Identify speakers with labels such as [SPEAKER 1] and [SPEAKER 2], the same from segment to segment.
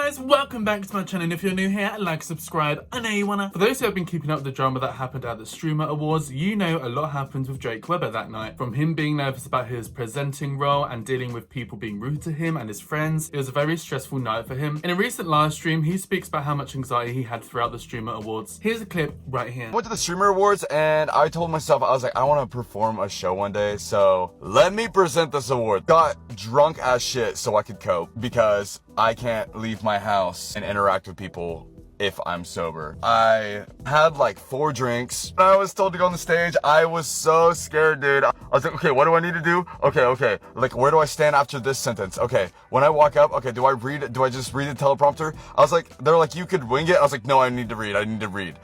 [SPEAKER 1] guys, welcome back to my channel, and if you're new here, like, subscribe, I know you wanna. For those who have been keeping up with the drama that happened at the Streamer Awards, you know a lot happened with Jake Webber that night. From him being nervous about his presenting role and dealing with people being rude to him and his friends, it was a very stressful night for him. In a recent live stream, he speaks about how much anxiety he had throughout the Streamer Awards. Here's a clip right here.
[SPEAKER 2] I went to the Streamer Awards and I told myself, I was like, I want to perform a show one day, so let me present this award. Got drunk as shit so I could cope, because I can't leave my house and interact with people if I'm sober. I had like 4 drinks. When I was told to go on the stage, I was so scared, dude. I was like, okay, what do I need to do? Okay. Like, where do I stand after this sentence? Okay, when I walk up, okay, do I just read the teleprompter? I was like, they're like, you could wing it. I was like, no, I need to read.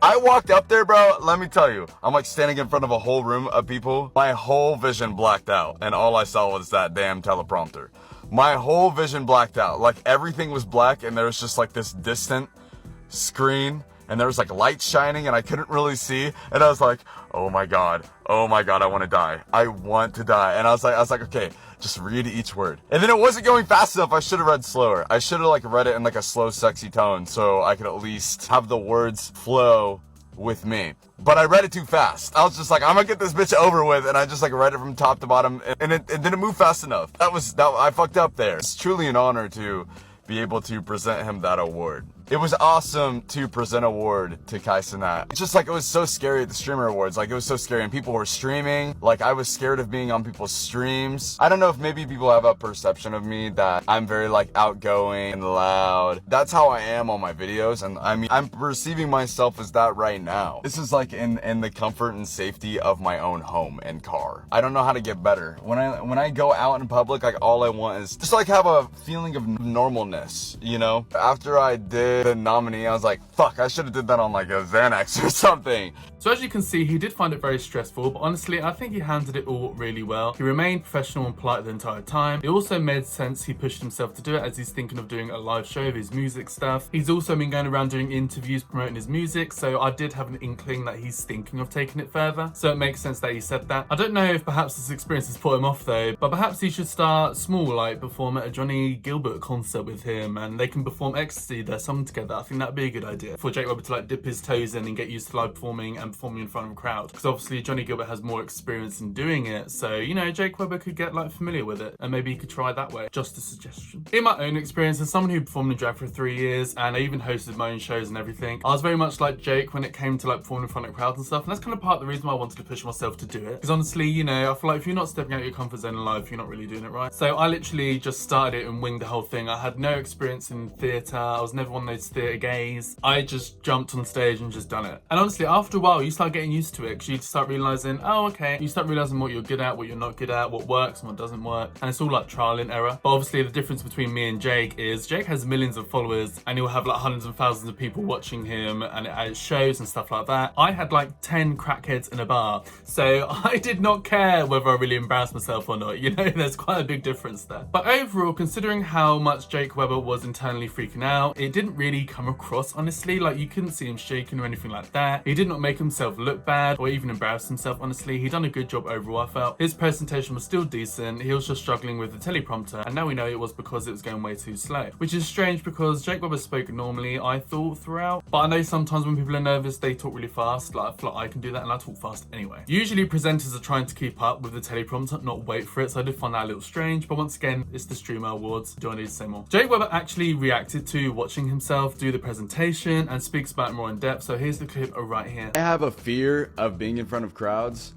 [SPEAKER 2] I walked up there, bro. Let me tell you, I'm like standing in front of a whole room of people. My whole vision blacked out, and all I saw was that damn teleprompter. My whole vision blacked out. Like, everything was black, and there was just like this distant screen, and there was like lights shining, and I couldn't really see, and I was like, oh my god, I want to die. And I was like, okay, just read each word. And then it wasn't going fast enough. I should have read slower. I should have like read it in like a slow, sexy tone, so I could at least have the words flow with me. But I read it too fast. I was just like, I'm gonna get this bitch over with, and I just like read it from top to bottom, and it didn't move fast enough. I fucked up there. It's truly an honor to be able to present him that award. It was awesome to present an award to Kai Cenat. It's just like, it was so scary at the Streamer Awards. Like, it was so scary, and people were streaming. Like, I was scared of being on people's streams. I don't know if maybe people have a perception of me that I'm very like outgoing and loud. That's how I am on my videos, and I mean, I'm perceiving myself as that right now. This is like in the comfort and safety of my own home and car. I don't know how to get better. When I go out in public, like, all I want is just like have a feeling of normalness, you know? After I did the nominee, I was like, fuck, I should have did that on like a Xanax or something.
[SPEAKER 1] So as you can see, he did find it very stressful, but honestly, I think he handled it all really well. He remained professional and polite the entire time. It also made sense he pushed himself to do it, as he's thinking of doing a live show of his music stuff. He's also been going around doing interviews promoting his music, so I did have an inkling that he's thinking of taking it further. So it makes sense that he said that. I don't know if perhaps this experience has put him off though, but perhaps he should start small, like perform at a Johnny Gilbert concert with him, and they can perform Ecstasy, their song together. I think that'd be a good idea for Jake Webber to like dip his toes in and get used to live performing and performing in front of a crowd, because obviously Johnny Gilbert has more experience in doing it, so you know, Jake Webber could get like familiar with it, and maybe he could try it that way. Just a suggestion. In my own experience, as someone who performed in drag for 3 years, and I even hosted my own shows and everything, I was very much like Jake when it came to like performing in front of crowds and stuff, and that's kind of part of the reason why I wanted to push myself to do it, because honestly, you know, I feel like if you're not stepping out of your comfort zone in life, you're not really doing it right. So I literally just started it and winged the whole thing. I had no experience in theatre. I was never one of those theatre gays. I just jumped on stage and just done it. And honestly, after a while, you start getting used to it, because you start realizing, oh, okay, you start realizing what you're good at, what you're not good at, what works and what doesn't work, and it's all like trial and error. But obviously the difference between me and Jake is Jake has millions of followers, and he'll have like hundreds and thousands of people watching him and at shows and stuff like that. I had like 10 crackheads in a bar, so I did not care whether I really embarrassed myself or not, you know. There's quite a big difference there. But overall, considering how much Jake Webber was internally freaking out, it didn't really come across, honestly. Like, you couldn't see him shaking or anything like that. He did not make himself look bad or even embarrass himself, honestly. He done a good job overall, I felt. His presentation was still decent. He was just struggling with the teleprompter, and now we know it was because it was going way too slow, which is strange because Jake Webber spoke normally, I thought, throughout. But I know sometimes when people are nervous, they talk really fast. Like, I feel like I can do that, and I talk fast anyway. Usually presenters are trying to keep up with the teleprompter, not wait for it, so I did find that a little strange. But once again, it's the Streamer Awards. Do I need to say more? Jake Webber actually reacted to watching himself do the presentation and speaks about it more in depth, so here's the clip right here.
[SPEAKER 2] I have a fear of being in front of crowds.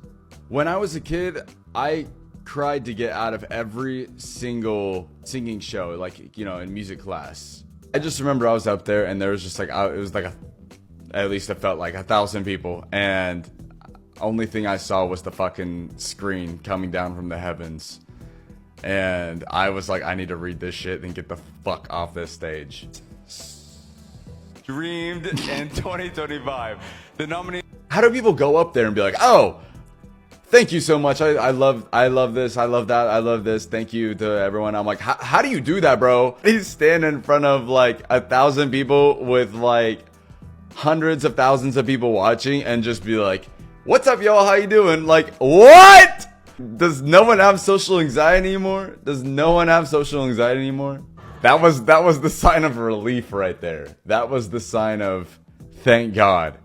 [SPEAKER 2] When I was a kid, I cried to get out of every single singing show, like, you know, in music class. I just remember I was up there, and there was just like, it was like at least it felt like 1,000 people, and only thing I saw was the fucking screen coming down from the heavens. And I was like, I need to read this shit and get the fuck off this stage. Dreamed in 2025. The nominee. How do people go up there and be like, oh, thank you so much. I love this. I love that. I love this. Thank you to everyone. I'm like, how do you do that, bro? He's standing in front of like 1,000 people with like hundreds of thousands of people watching and just be like, what's up, y'all? How you doing? Like, what? Does no one have social anxiety anymore? That was the sign of relief right there. That was the sign of thank God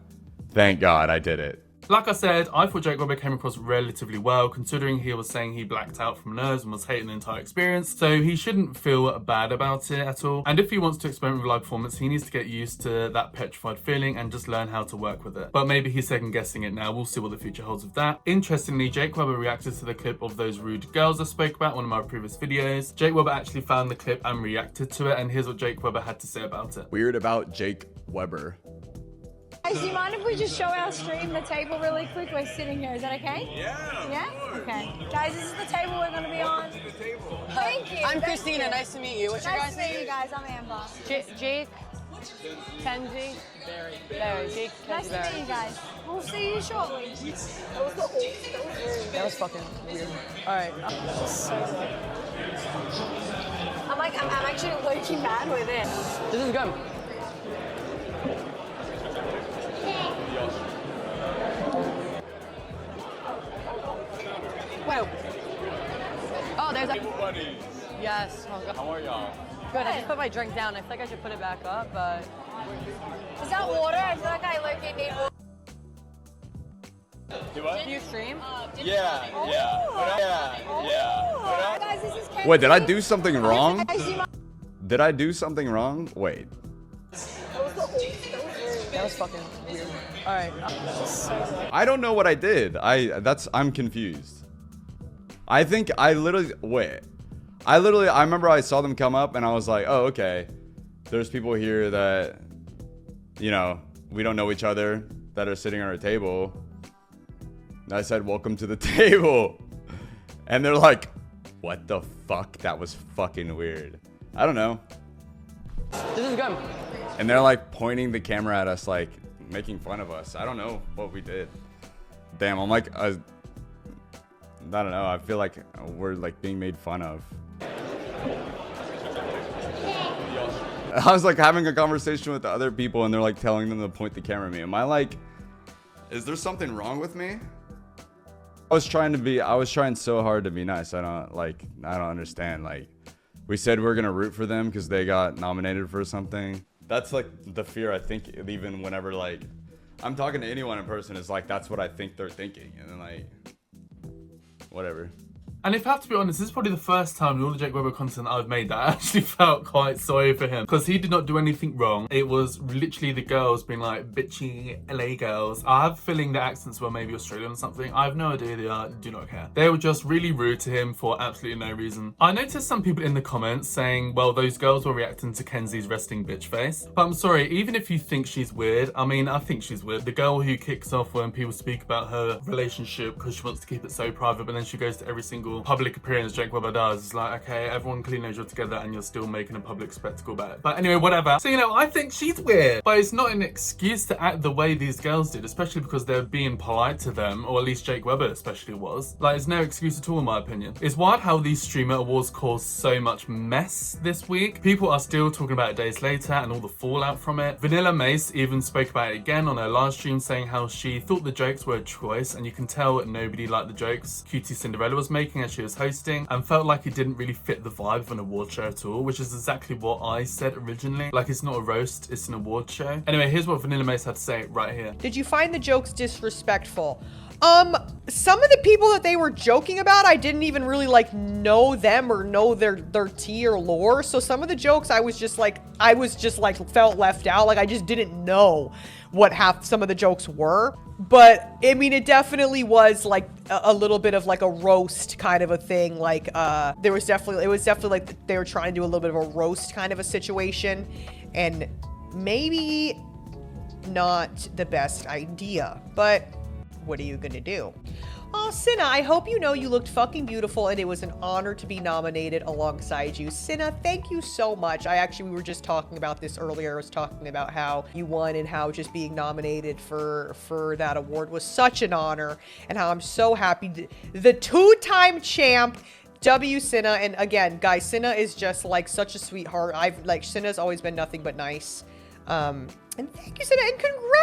[SPEAKER 2] I did it.
[SPEAKER 1] Like I said, I thought Jake Webber came across relatively well, considering he was saying he blacked out from nerves and was hating the entire experience, so he shouldn't feel bad about it at all. And if he wants to experiment with live performance, he needs to get used to that petrified feeling and just learn how to work with it. But maybe he's second guessing it now. We'll see what the future holds with that. Interestingly, Jake Webber reacted to the clip of those rude girls I spoke about in one of my previous videos. Jake Webber actually found the clip and reacted to it, and here's what Jake Webber had to say about it.
[SPEAKER 2] Weird about Jake Webber.
[SPEAKER 3] Guys, do you mind if we just show our stream the table really quick? We're sitting here. Is that okay?
[SPEAKER 4] Yeah.
[SPEAKER 3] Yeah? Okay. Guys, this is the table we're going to be on. Thank you.
[SPEAKER 5] I'm
[SPEAKER 3] Thank
[SPEAKER 5] Christina.
[SPEAKER 3] you.
[SPEAKER 5] Nice to meet you. What's your
[SPEAKER 3] Nice
[SPEAKER 5] guys'
[SPEAKER 3] to meet
[SPEAKER 5] name?
[SPEAKER 3] you guys. I'm Amber.
[SPEAKER 5] Jake. Kenzie. Barry. Jake.
[SPEAKER 3] Nice
[SPEAKER 5] Kenzie.
[SPEAKER 3] to meet you guys. We'll see you shortly.
[SPEAKER 5] That was fucking weird. All right.
[SPEAKER 3] I'm actually low-key mad with it.
[SPEAKER 5] This is good. Wait. Oh, there's a. Yes. Oh, God.
[SPEAKER 4] How are y'all?
[SPEAKER 5] Good. I just put my drink down. I feel like I should put it back up, but.
[SPEAKER 3] Is that water? I feel like I low-key need water.
[SPEAKER 4] Do what?
[SPEAKER 5] Do you stream?
[SPEAKER 4] Yeah.
[SPEAKER 3] Guys, this is Kenzie.
[SPEAKER 2] Wait, did I do something wrong?
[SPEAKER 3] Guys, do you mind-
[SPEAKER 2] Did I do something wrong? Wait.
[SPEAKER 5] That was fucking weird. All right.
[SPEAKER 2] I don't know what I did. I'm confused. I think I remember I saw them come up and I was like, oh, okay. There's people here that, you know, we don't know each other that are sitting on a table. And I said, welcome to the table. And they're like, what the fuck? That was fucking weird. I don't know.
[SPEAKER 5] This is good.
[SPEAKER 2] And they're like pointing the camera at us, like making fun of us. I don't know what we did. Damn, I'm like, I don't know. I feel like we're like being made fun of. I was like having a conversation with the other people and they're like telling them to point the camera at me. Am I like, is there something wrong with me? I was trying so hard to be nice. I don't understand. Like, we said we were gonna root for them because they got nominated for something. That's like the fear I think, even whenever like I'm talking to anyone in person, is like that's what I think they're thinking, and then like whatever.
[SPEAKER 1] And if I have to be honest, this is probably the first time in all the Jake Webber content I've made that I actually felt quite sorry for him. Because he did not do anything wrong. It was literally the girls being like, bitchy LA girls. I have a feeling the accents were maybe Australian or something. I have no idea, they are, do not care. They were just really rude to him for absolutely no reason. I noticed some people in the comments saying, well, those girls were reacting to Kenzie's resting bitch face. But I'm sorry, even if you think she's weird, I mean, I think she's weird. The girl who kicks off when people speak about her relationship because she wants to keep it so private, but then she goes to every single public appearance Jake Webber does. It's like, okay, everyone clearly knows you're together and you're still making a public spectacle about it. But anyway, whatever. So, you know, I think she's weird, but it's not an excuse to act the way these girls did, especially because they're being polite to them, or at least Jake Webber especially was. Like, it's no excuse at all in my opinion. It's wild how these streamer awards caused so much mess this week. People are still talking about it days later and all the fallout from it. Vanilla Mace even spoke about it again on her live stream, saying how she thought the jokes were a choice, and you can tell that nobody liked the jokes Cutie Cinderella was making as she was hosting, and felt like it didn't really fit the vibe of an award show at all, which is exactly what I said originally. Like, it's not a roast, it's an award show. Anyway, here's what Vanilla Mace had to say right here.
[SPEAKER 6] Did you find the jokes disrespectful? Some of the people that they were joking about, I didn't even really like know them or know their tea or lore. So some of the jokes I was just like felt left out. Like I just didn't know what some of the jokes were. But I mean, it definitely was like a little bit of like a roast kind of a thing. Like it was definitely like they were trying to do a little bit of a roast kind of a situation, and maybe not the best idea, but what are you gonna do? Oh, Cinna, I hope you know you looked fucking beautiful and it was an honor to be nominated alongside you. Cinna, thank you so much. We were just talking about this earlier. I was talking about how you won and how just being nominated for that award was such an honor, and how I'm so happy. The two-time champ, W. Cinna, and again, guys, Cinna is just like such a sweetheart. Cinna's always been nothing but nice. And thank you, Cinna, and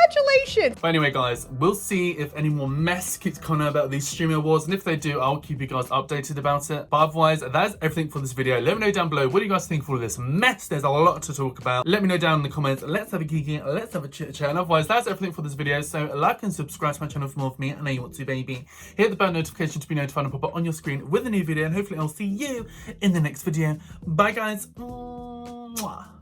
[SPEAKER 6] congratulations.
[SPEAKER 1] But anyway, guys, we'll see if any more mess keeps coming out about these streaming awards, and if they do, I'll keep you guys updated about it. But otherwise, that's everything for this video. Let me know down below, what do you guys think of all of this mess? There's a lot to talk about. Let me know down in the comments. Let's have a geeky, let's have a chit chat. And otherwise, that's everything for this video. So like and subscribe to my channel for more of me. I know you want to, baby. Hit the bell notification to be notified and pop up on your screen with a new video, and hopefully I'll see you in the next video. Bye, guys. Mwah.